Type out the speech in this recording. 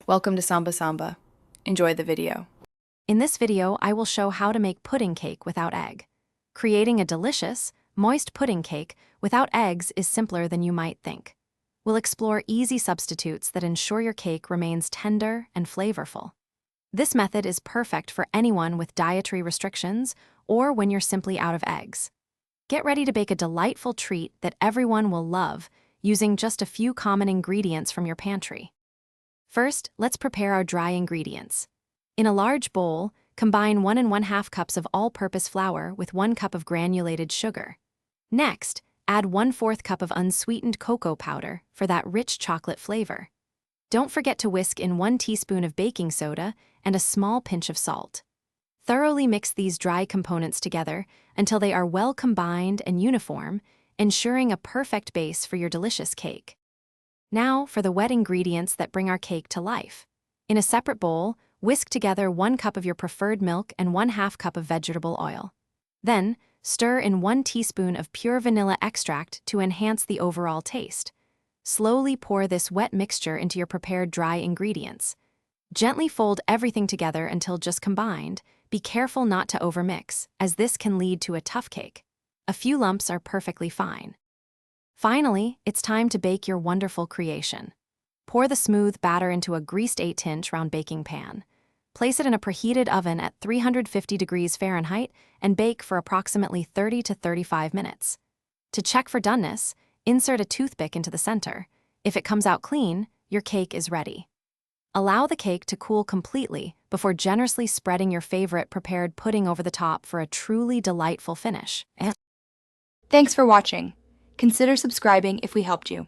Welcome to Samba Samba. Enjoy the video. In this video, I will show how to make pudding cake without egg. Creating a delicious, moist pudding cake without eggs is simpler than you might think. We'll explore easy substitutes that ensure your cake remains tender and flavorful. This method is perfect for anyone with dietary restrictions or when you're simply out of eggs. Get ready to bake a delightful treat that everyone will love using just a few common ingredients from your pantry. First, let's prepare our dry ingredients. In a large bowl, combine 1 1/2 cups of all-purpose flour with 1 cup of granulated sugar. Next, add 1/4 cup of unsweetened cocoa powder for that rich chocolate flavor. Don't forget to whisk in 1 teaspoon of baking soda and a small pinch of salt. Thoroughly mix these dry components together until they are well combined and uniform, ensuring a perfect base for your delicious cake. Now for the wet ingredients that bring our cake to life. In a separate bowl, whisk together 1 cup of your preferred milk and 1/2 cup of vegetable oil. Then, stir in 1 teaspoon of pure vanilla extract to enhance the overall taste. Slowly pour this wet mixture into your prepared dry ingredients. Gently fold everything together until just combined. Be careful not to overmix, as this can lead to a tough cake. A few lumps are perfectly fine. Finally, it's time to bake your wonderful creation. Pour the smooth batter into a greased 8-inch round baking pan. Place it in a preheated oven at 350 degrees Fahrenheit and bake for approximately 30 to 35 minutes. To check for doneness, insert a toothpick into the center. If it comes out clean, your cake is ready. Allow the cake to cool completely before generously spreading your favorite prepared pudding over the top for a truly delightful finish. Thanks for watching. Consider subscribing if we helped you.